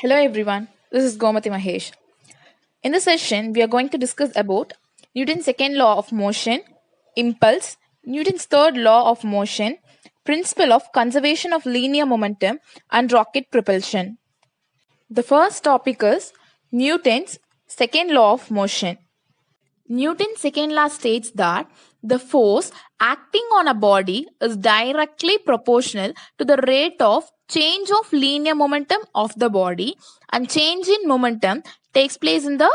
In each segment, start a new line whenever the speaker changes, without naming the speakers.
Hello everyone, this is Gomati Mahesh. In this session, we are going to discuss about Newton's second law of motion, impulse, Newton's third law of motion, principle of conservation of linear momentum, and rocket propulsion. The first topic is Newton's second law of motion. Newton's second law states that the force acting on a body is directly proportional to the rate of change of linear momentum of the body, and change in momentum takes place in the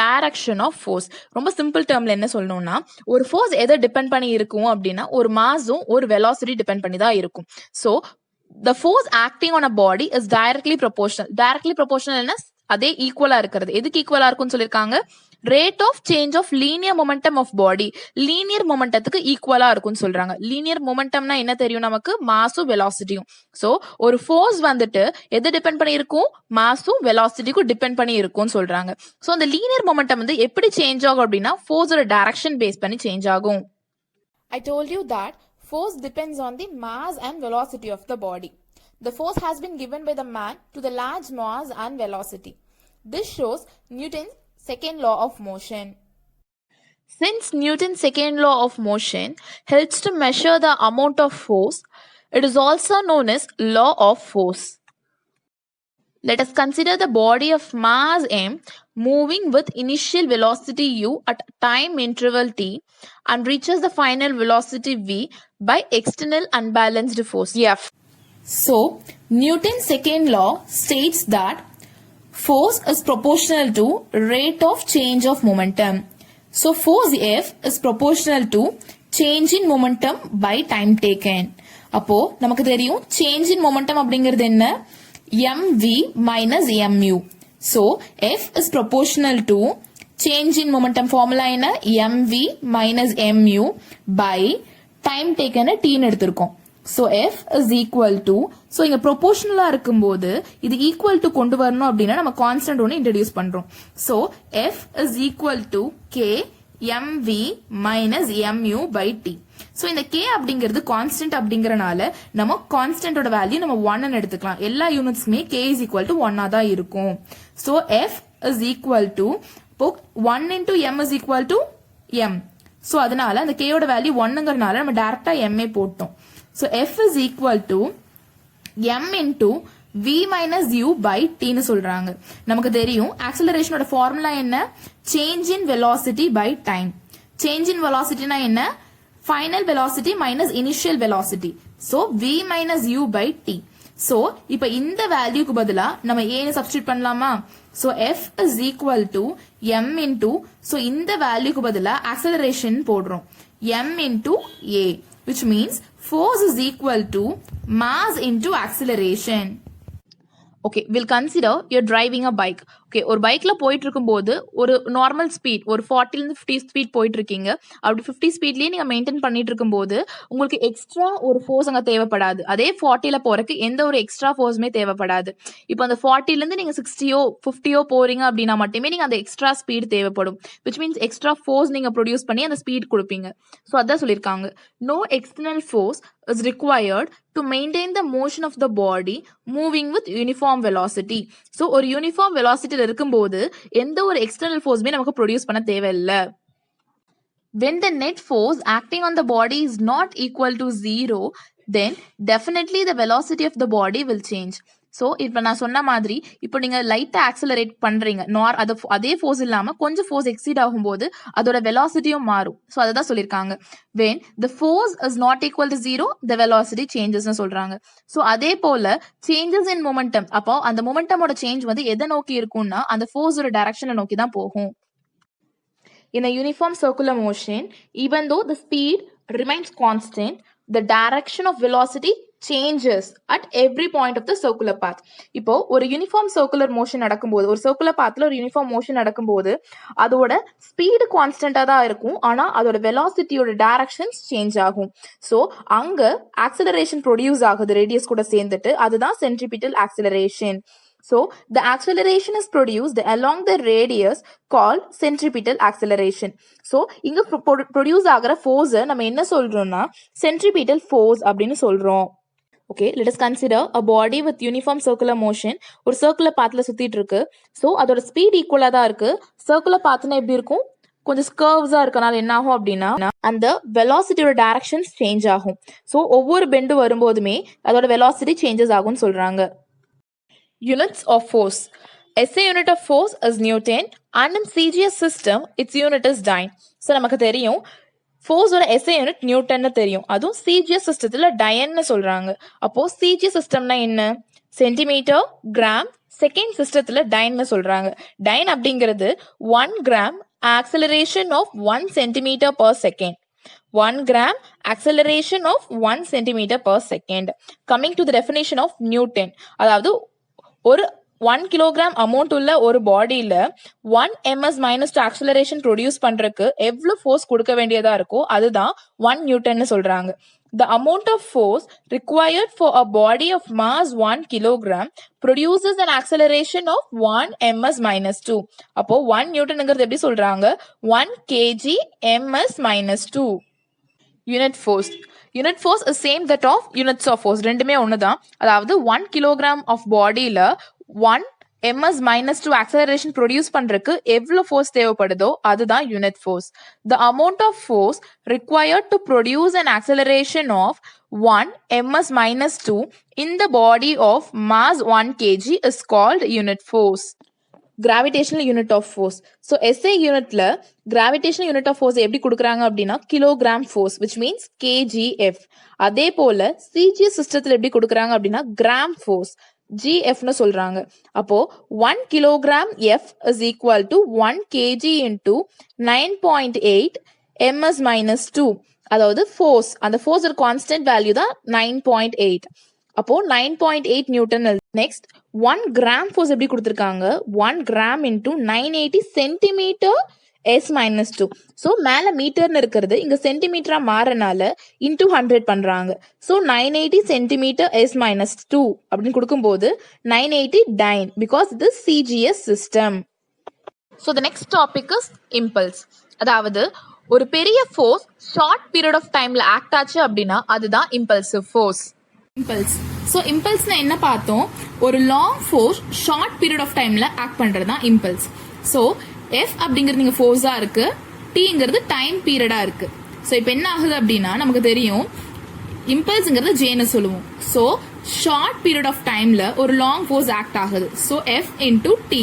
direction of force. ரொம்ப simple டேர்ம்ல என்ன சொல்லணும்னா, ஒரு force எதை depend பண்ணி இருக்கும் அப்படின்னா ஒரு மாஸும் ஒரு வெலாசிட்டி டிபெண்ட் பண்ணி தான் இருக்கும். So the force acting on a body is directly proportional. Directly proportional அதே ஈக்குவலா இருக்கிறது. எதுக்கு ஈக்குவலா இருக்கும்னு சொல்லியிருக்காங்க? Rate of change of linear momentum of body, linear மொமெண்டத்துக்கு ஈக்குவலா இருக்கும்னு சொல்றாங்க. லீனியர் மொமெண்டம்னா என்ன தெரியும் நமக்கு? மாஸும் வெலாசிட்டியும். ஸோ ஒரு ஃபோர்ஸ் வந்துட்டு எது டிபெண்ட் பண்ணி இருக்கும்? மாஸும் வெலாசிட்டிக்கும் டிபெண்ட் பண்ணி இருக்கும்னு சொல்றாங்க. ஸோ அந்த லீனியர் மொமெண்டம் வந்து எப்படி சேஞ்ச் ஆகும் அப்படின்னா ஃபோர்ஸோட டைரக்ஷன் பேஸ் பண்ணி சேஞ்ச் ஆகும். I told you that force depends on the mass and velocity of the body. The force has been given by the man to the large mass and velocity. This shows Newton's second law of motion. Since Newton's second law of motion helps to measure the amount of force, it is also known as law of force. Let us consider the body of mass m moving with initial velocity u at time interval t and reaches the final velocity v by external unbalanced force F. So, Newton's second law states that force is proportional to rate of change of momentum. So, force F is proportional to change in momentum by time taken. அப்போ நமக்கு தெரியும் change in momentum அப்படிங்கிறது என்ன? mv minus mu. So, F is proportional to change in momentum formula என்ன? mv minus mu by time taken t எடுத்திருக்கோம். So, F is equal to, so இங்க proportional இருக்கும்போது இது equal to கொண்டு வரணும் அப்படின்னா நம்ம constant ஒன்று introduce பண்றோம். So, F is equal to K mv minus mu by t. So, இந்த K அப்படிங்கிறது constant அப்படிங்கறனால நம்ம constant ஓட வேல்யூ நம்ம 1 எடுத்துக்கலாம். எல்லா யூனிட்ஸ்க்குமே K is equal to 1 தான் இருக்கும். So, F is equal to 1 into m is equal to m. So, அதனால அந்த K ஓட வேல்யூ 1ங்கறனால நம்ம டைரக்டா m போட்டோம். So, F is equal to m into v minus u by t னு சொல்றாங்க. நமக்கு தெரியும் ஆக்சலரேஷனோட ஃபார்முலா என்ன? Change in velocity by time. Change in velocity னா என்ன? Final velocity minus initial velocity. So, v minus u by t. So, இப்ப இந்த வேல்யூக்கு பதிலா நம்ம a னு சப்ஸ்டிட்யூட் பண்ணலாமா? So, F is equal to m into, so இந்த வேல்யூக்கு பதிலா acceleration போடுறோம். m into a, which means force is equal to mass into acceleration. Okay, we'll consider you're driving a bike. Okay, ஒரு பைக்ல போயிட்டு இருக்கும்போது ஒரு நார்மல் ஸ்பீட் ஒரு 40 இருந்து 50 ஸ்பீட் போயிட்டு இருக்கீங்க. அப்படி 50 ஸ்பீட்லயே நீங்க மெயின்டைன் பண்ணிட்டு இருக்கும்போது உங்களுக்கு எக்ஸ்ட்ரா ஒரு ஃபோர்ஸ் அங்க தேவைப்படாது. அதே 40ல போறதுக்கு எந்த ஒரு எக்ஸ்ட்ரா ஃபோர்ஸுமே தேவைப்படாது. இப்போ அந்த 40ல இருந்து நீங்க 60யோ 50யோ போறீங்க அப்படின்னா மட்டுமே நீங்க அந்த எக்ஸ்ட்ரா ஸ்பீட் தேவைப்படும். which means எக்ஸ்ட்ரா ஃபோர்ஸ் நீங்க ப்ரொடியூஸ் பண்ணி அந்த ஸ்பீட் கொடுப்பீங்க. ஸோ அதான் சொல்லியிருக்காங்க. No external force is required to maintain the motion of the body moving with uniform velocity. So ஒரு யூனிஃபார்ம் வெலாசிட்டியில் இருக்கும்போது எந்த ஒரு எக்ஸ்டர்னல் ஃபோர்ஸுமே நமக்கு ப்ரொடியூஸ் பண்ண தேவையில்லை. When the net force acting on the body is not equal to 0, then definitely the velocity of the body will change. So இப்போ நான் சொன்ன மாதிரி இப்போ நீங்கள் லைட்டாக ஆக்சலரேட் பண்ணுறீங்க, அதே ஃபோர்ஸ் இல்லாமல் கொஞ்சம் ஃபோர்ஸ் எக்ஸீட் ஆகும்போது அதோட வெலாசிட்டியும் மாறும். ஸோ அதை தான் சொல்லியிருக்காங்க. When the force is not equal to 0, the velocity சேஞ்சஸ்னு சொல்கிறாங்க. ஸோ அதே போல் சேஞ்சஸ் இன் மொமெண்டம், அப்போ அந்த மொமெண்டமோட சேஞ்ச் வந்து எதை நோக்கி இருக்கும்னா அந்த ஃபோர்ஸோட டைரக்ஷனை நோக்கி தான் போகும். In a uniform circular motion, even though the speed remains constant, the direction of velocity changes at every point of the circular path. இப்போ ஒரு யூனிஃபார்ம் சர்க்குலர் மோஷன் நடக்கும்போது, ஒரு சர்க்குலர் பாத்ல ஒரு யூனிஃபார்ம் மோஷன் நடக்கும்போது அதோட ஸ்பீடு கான்ஸ்டன்டா தான் இருக்கும், ஆனா அதோட வெலாசிட்டியோட டைரக்ஷன்ஸ் சேஞ்ச் ஆகும். ஸோ அங்க ஆக்சலரேஷன் ப்ரொடியூஸ் ஆகுது ரேடியஸ் கூட சேர்ந்துட்டு, அதுதான் centripetal acceleration. So, the acceleration is produced along the radius called centripetal acceleration. So, இங்க produce ஆகிற force நம்ம என்ன சொல்றோம்னா centripetal force அப்படின்னு சொல்றோம். Okay, let us consider a body with uniform circular motion. ஒரு circular pathல சுத்திட்டு இருக்கு. ஸோ அதோட ஸ்பீட் ஈக்குவலாக தான் இருக்கு. சர்க்குலர் பாத்னா எப்படி இருக்கும்? கொஞ்சம் ஸ்கர்வ்ஸாக இருக்கனால என்ன ஆகும் அப்படின்னா அந்த வெலாசிட்டியோட டைரக்ஷன்ஸ் சேஞ்ச் ஆகும். ஸோ ஒவ்வொரு பெண்டு வரும்போதுமே அதோட வெலாசிட்டி சேஞ்சஸ் ஆகும்னு சொல்றாங்க. Units of force. SI unit of force is Newton and in CGS system its unit is dyne. So நமக்கு தெரியும் ஃபோர்ஸோட SI யூனிட் நியூட்டன்னு தெரியும். அதுவும் சிஜிஎஸ் சிஸ்டத்தில் டயன்னு சொல்கிறாங்க. அப்போது சிஜிஎஸ் சிஸ்டம்னா என்ன? சென்டிமீட்டர், கிராம், செகண்ட் சிஸ்டத்தில் டைன்னு சொல்கிறாங்க. டைன் அப்படிங்கிறது 1 gram acceleration of 1 centimetre per second. 1 gram acceleration of 1 centimeter per second. Coming to the definition of Newton. அதாவது ஒரு 1 கிலோகிராம் அமௌண்ட் உள்ள ஒரு பாடியில் 1 ms minus two acceleration produce பண்ணுறதுக்கு எவ்வளோ ஃபோர்ஸ் கொடுக்க வேண்டியதாக இருக்கோ அதுதான் 1 நியூட்டன்னு சொல்கிறாங்க. The amount of force required for a body of mass 1 kilogram produces an acceleration of 1 ms minus 2. அப்போ 1 நியூட்டனுங்கிறது எப்படி சொல்கிறாங்க? 1 kg ms minus 2. Unit force. Unit force is same that of units of force. ரெண்டுமே ஒன்று தான். அதாவது 1 kilogram of பாடியில் 1 ms minus 2 acceleration produce பண்றதுக்கு எவ்வளோ force தேவைப்படுதோ அதுதான் unit force. The amount of force required to produce an acceleration of 1 ms minus 2 in the body of mass 1 kg is called unit force. Gravitational unit of force. So SI unitல gravitational unit of force எப்படி கொடுக்குறாங்க அப்படின்னா kilogram force which means kgf. அதே போல CGS சிஸ்டத்தில் எப்படி கொடுக்குறாங்க அப்படின்னா gram force GFன்னு சொல்றாங்க. அப்போ 1 kilogram F is equal to 1 kg into 9.8 ms minus 2. அதாவது ஃபோர்ஸ், அந்த ஃபோர்ஸ் ஒரு கான்ஸ்டன்ட் வேல்யூ தான் 9.8. அப்போ 9.8 நியூட்டன். நெக்ஸ்ட் 1 கிராம் ஃபோர்ஸ் எப்படி கொடுத்துருக்காங்க? 1 gram into 980 centimetre S minus 2. So மேலே மீட்டர்னு இருக்கிறது இங்கே சென்டிமீட்டராக மாறனால இன்டூ 100 பண்ணுறாங்க. ஸோ 980 சென்டிமீட்டர் எஸ் மைனஸ் 2 அப்படின்னு கொடுக்கும்போது 980 டைன் பிகாஸ் இது CGS system. So the next topic is impulse. அதாவது ஒரு பெரிய ஃபோர்ஸ் ஷார்ட் பீரியட் ஆஃப் டைமில் ஆக்ட் ஆச்சு அப்படின்னா அதுதான் இம்பல்சிவ் ஃபோர்ஸ். இம்பல்ஸ். ஸோ இம்பல்ஸ்னா என்ன பார்த்தோம்? ஒரு long force short period of டைமில் ஆக்ட் பண்ணுறது தான் இம்பல்ஸ். ஸோ F அப்படிங்கிறது இங்கே ஃபோர்ஸாக இருக்கு, Tங்கிறது டைம் பீரியடாக இருக்கு. ஸோ இப்போ என்ன ஆகுது அப்படின்னா நமக்கு தெரியும் இம்பல்ஸ்ங்கிறது ஜேன்னு சொல்லுவோம். ஸோ ஷார்ட் பீரியட் ஆஃப் டைமில் ஒரு லாங் ஃபோர்ஸ் ஆக்ட் ஆகுது. So F into T.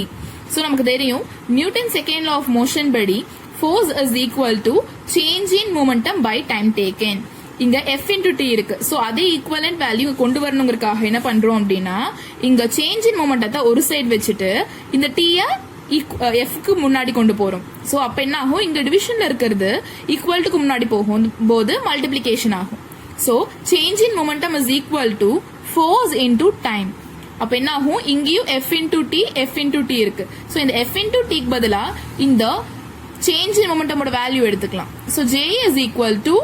So நமக்கு தெரியும் Newton second law of motion படி force is equal to change in momentum by time taken. இங்க F இன்டூ T இருக்கு. ஸோ அதே equivalent value கொண்டு வரணுங்கிறதுக்காக என்ன பண்றோம் அப்படின்னா இங்க சேஞ்ச் இன் மொமெண்டத்தை ஒரு சைடு வச்சுட்டு இந்த டீயை எஃப்க்கு முன்னாடி கொண்டு போறோம். ஸோ அப்ப என்ன ஆகும்? இங்க டிவிஷன்ல இருக்கிறது ஈக்குவல்ட்டுக்கு முன்னாடி போகும் போது மல்டிபிளிகேஷன் ஆகும். So change in momentum is equal to force into time. அப்ப என்ன ஆகும்? இங்கேயும் F into T F into T இருக்கு. ஸோ இந்த F இன்டூ Tக்கு பதிலா இந்த சேஞ்ச் இன் மொமெண்டமோட வேல்யூ எடுத்துக்கலாம். So J is equal to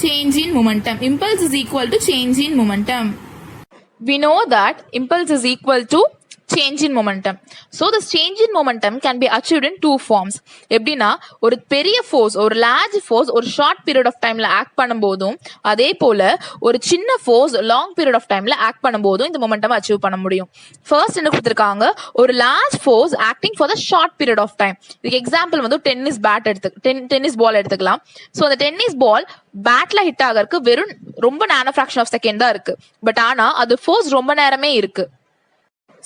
change in momentum. Impulse is equal to change in momentum. We know that impulse is equal to change in momentum. So this change in momentum can be achieved in two forms. எப்படின்னா ஒரு பெரிய force, ஒரு large force ஒரு short period of டைம்ல act பண்ணும்போதும் அதே போல ஒரு சின்ன ஃபோர்ஸ் லாங் பீரியட் ஆஃப் டைம்ல ஆக்ட் பண்ணும்போதும் இந்த மொமெண்டம் அச்சீவ் பண்ண முடியும். ஃபர்ஸ்ட் என்ன கொடுத்துருக்காங்க? ஒரு large force acting for the short period of time. இதுக்கு எக்ஸாம்பிள் வந்து டென்னிஸ் பால் எடுத்துக்கலாம். ஸோ அந்த டென்னிஸ் பால் பேட்ல ஹிட் ஆகிறதுக்கு வெறும் ரொம்ப நேனோ ஃபிராக்ஷன் ஆஃப் செகண்ட் தான் இருக்கு. பட் ஆனா அது ஃபோர்ஸ் ரொம்ப நேரமே இருக்கு.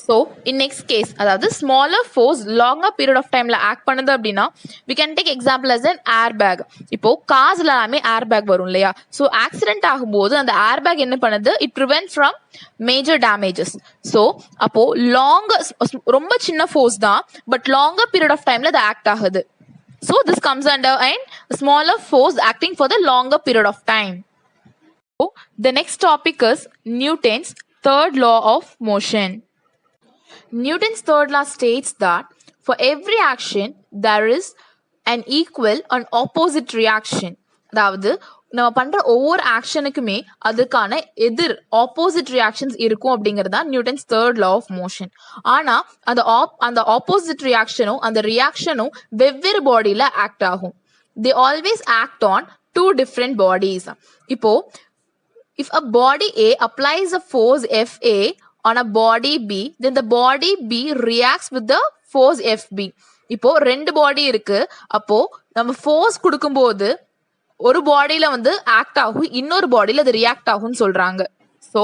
ஸோ இன் நெக்ஸ்ட் கேஸ் அதாவது smaller force longer period of டைம்ல ஆக்ட் பண்ணுது அப்படின்னா we can take example as an airbag. இப்போ கார்ஸ்ல எல்லாமே ஏர் பேக் வரும் இல்லையா? ஸோ ஆக்சிடென்ட் ஆகும்போது அந்த ஏர் பேக் என்ன பண்ணுது? It prevent from major damages. So அப்போ ரொம்ப சின்ன ஃபோர்ஸ் தான் பட் லாங்கர் பீரியட் ஆஃப் டைம்ல அது ஆக்ட் ஆகுது. So this comes under and smaller force acting for the longer period of time. The next topic is Newton's third law of motion. Newton's third law states that for every action there is an equal and opposite reaction. அதாவது நம்ம பண்ற ஒவ்வொரு ஆக்ஷனுக்குமே அதுக்கான எதிர் opposite reactions இருக்கும் அப்படிங்கிறது தான் Newton's third law of motion. ஆனா அந்த ஆப்போசிட் ரியாக்ஷனும் அந்த ரியாக்ஷனும் வெவ்வேறு பாடியில ஆக்ட் ஆகும். They always act on two different bodies. இப்போ If a body A applies a force Fa on a body B, then the body B reacts with the force Fb. இப்போ ரெண்டு பாடி இருக்கு. அப்போ நம்ம ஃபோர்ஸ் கொடுக்கும்போது ஒரு பாடியில வந்து ஆக்ட் ஆகும், இன்னொரு பாடியில அது ரியாக்ட் ஆகும்னு சொல்றாங்க. So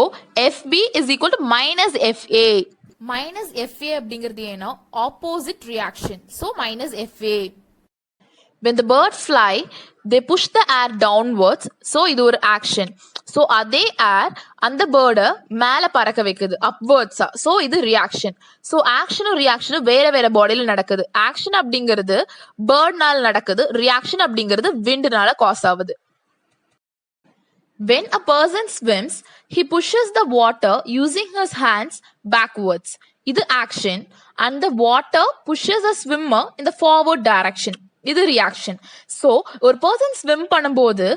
FB is equal to minus FA. Minus FA அப்படிங்கிறது ஏன்னா opposite reaction. So minus FA. When the birds fly, they push the air downwards. So இது ஒரு action. So அதே air அந்த bird மேல பறக்க வைக்குது upwards. So இது reaction. So actionும் reactionும் வேற வேற பாடியில நடக்குது. Action அப்படிங்கிறது birdனால நடக்குது. Reaction அப்படிங்கிறது windனால cause ஆகுது. When a person swims, he pushes the water using his hands backwards. இது action and the water pushes a swimmer in the forward direction. இது ரியாக்ஷன். ஸோ ஒரு பர்சன் ஸ்விம் பண்ணும்போது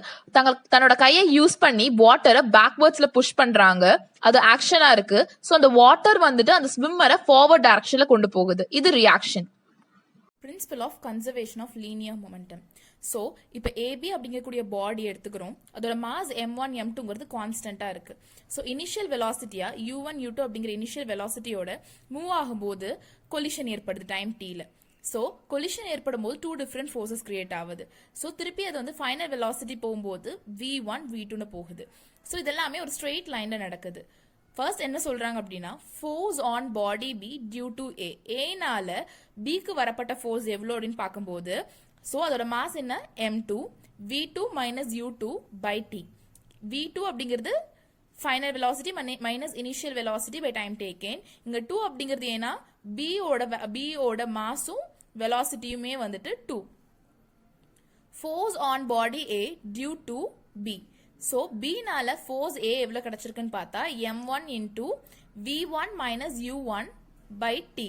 தன்னோட கையை யூஸ் பண்ணி வாட்டரை பேக்வேர்ட்ஸ்ல புஷ் பண்றாங்க. அது ஆக்ஷனா இருக்கு. ஸோ அந்த வாட்டர் வந்துட்டு அந்த ஸ்விம்மரை ஃபார்வர்ட் டைரக்ஷன்ல கொண்டு போகுது. இது reaction. Principle of conservation of linear momentum. So இப்போ ஏபி அப்படிங்கக்கூடிய பாடி எடுத்துக்கிறோம். அதோட மாஸ் m1 m2ங்கிறது கான்ஸ்டன்டா இருக்கு. ஸோ இனிஷியல் வெலாசிட்டியா u1 u2 அப்படிங்கிற இனிஷியல் வெலாசிட்டியோட மூவ் ஆகும்போது கொலிஷன் ஏற்படுது டைம் t-ல. ஸோ கொலிஷன் ஏற்படும் போது டூ டிஃப்ரெண்ட் ஃபோர்ஸஸ் கிரியேட் ஆகுது. ஸோ திருப்பி அது வந்து ஃபைனல் வெலாசிட்டி போகும்போது v1 v2ன்னு போகுது. ஸோ இதெல்லாமே ஒரு ஸ்ட்ரெயிட் லைன்ல நடக்குது. ஃபர்ஸ்ட் என்ன சொல்றாங்க அப்படின்னா force on body B due to A. ஏனால பிக்கு வரப்பட்ட ஃபோர்ஸ் எவ்வளோ அப்படின்னு பார்க்கும்போது ஸோ அதோட மாஸ் என்ன m2 v2 minus u2 by T. v2 அப்படிங்கிறது final velocity minus initial velocity by time taken. இங்க 2 அப்படிங்கிறது ஏன்னா பியோட மாஸும் வெலாசிட்டியுமே வந்துட்டு 2. Force on body A due to B. So பினால ஃபோர்ஸ் ஏ எவ்வளவு கிடைச்சிருக்குன்னு பார்த்தா m1 into v1 minus u1 by T.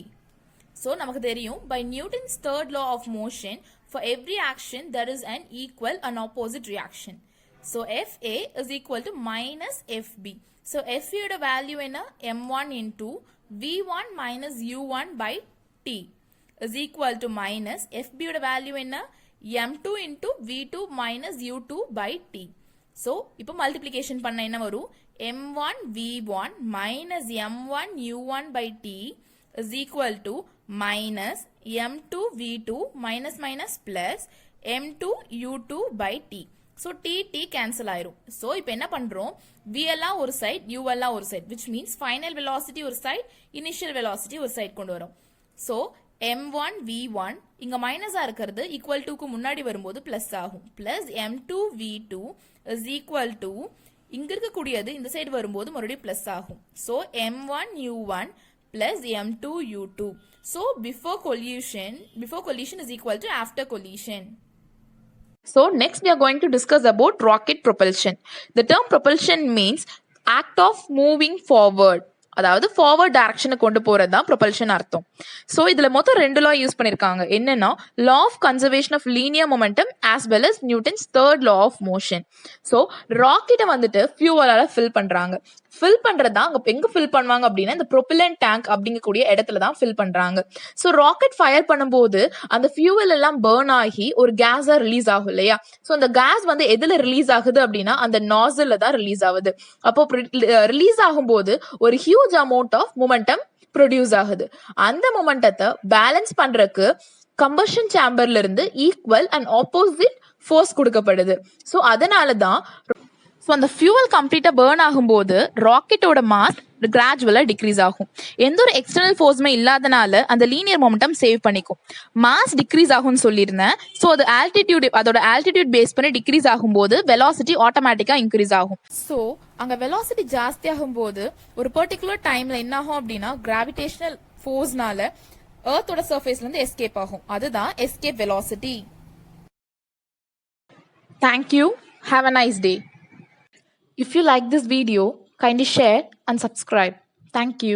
So நமக்கு தெரியும் by Newton's third law of motion for every action there is an equal and opposite reaction. So FA is equal to minus FB. So FA ஓட value என்ன m1 into v1 minus u1 by t is equal to minus FB ஓட value என்ன m2 into v2 minus u2 by t. So இப்போ multiplication பண்ண என்ன வரும் m1 v1 minus m1 u1 by t is equal to minus m2 v2 minus minus plus m2 u2 by t. So T cancel ஆயிரும். So இப்போ என்ன பண்றோம் v எல்லாம் ஒரு சைட் u எல்லாம் ஒரு side which means final velocity ஒரு side initial velocity ஒரு சைட் கொண்டு வரும். ஸோ m1 v1 இங்க மைனஸா இருக்கிறது ஈக்குவல் டுக்கு முன்னாடி வரும்போது பிளஸ் ஆகும். Plus m2 v2 is equal to இங்க இருக்கக்கூடியது இந்த சைடு வரும்போது மறுபடியும் பிளஸ் ஆகும். So m1 u1 plus m2 u2. So before collision is equal to after collision. So next we are going to discuss about rocket propulsion. The term propulsion means act of moving forward. அதாவது forward டைரக்ஷனை கொண்டு போறது தான் propulsion அர்த்தம். So இதுல மொத்தம் 2 லா use பண்ணிருக்காங்க. என்னன்னா law of conservation of linear momentum as well as Newton's third law of motion. So ராக்கெட்டை வந்துட்டு ஃபியூவலால ஃபில் பண்றாங்க. ஃபில் பண்றது தான் எங்க ஃபில் பண்ணுவாங்க அப்படின்னா இந்த ப்ரொபிலன் டேங்க் அப்படிங்கக்கூடிய இடத்துல தான் ஃபில் பண்றாங்க. ஸோ ராக்கெட் ஃபயர் பண்ணும்போது அந்த ஃபியூவல் எல்லாம் பர்ன் ஆகி ஒரு கேஸா ரிலீஸ் ஆகும் இல்லையா. ஸோ அந்த கேஸ் வந்து எதுல ரிலீஸ் ஆகுது அப்படின்னா அந்த நாசல்ல தான் ரிலீஸ் ஆகுது. அப்போ ரிலீஸ் ஆகும்போது ஒரு huge amount of momentum produce ஆகுது. அந்த மொமெண்டத்தை பேலன்ஸ் பண்றதுக்கு கம்பஷன் சேம்பர்ல இருந்து ஈக்குவல் அண்ட் ஆப்போசிட் ஃபோர்ஸ் கொடுக்கப்படுது. ஸோ அதனால தான் அந்த ஃபியூவல் கம்ப்ளீட்டா பர்ன் ஆகும்போது ராக்கெட்டோட மாஸ் கிராஜுவலா டிக்ரீஸ் ஆகும். எந்த ஒரு எக்ஸ்டர்னல் ஃபோர்ஸுமே இல்லாதனால அந்த லீனியர் மொமெண்டம் சேவ் பண்ணிக்கும். மாஸ் டிக்ரீஸ் ஆகும்னு சொல்லியிருந்தேன். ஸோ அது அதோட ஆல்டிடியூட் பேஸ் பண்ணி டிக்ரீஸ் ஆகும்போது வெலாசிட்டி ஆட்டோமேட்டிக்கா இன்க்ரீஸ் ஆகும். ஸோ அங்க வெலாசிட்டி ஜாஸ்தி ஆகும்போது ஒரு பர்டிகுலர் டைம்ல என்ன ஆகும் அப்படின்னா கிராவிடேஷனல் ஃபோர்ஸ்னால எர்த்தோட சர்ஃபேஸ்ல இருந்து எஸ்கேப் ஆகும். அதுதான் escape velocity. Thank you. Have a nice day. If you like this video, kindly share and subscribe. Thank you.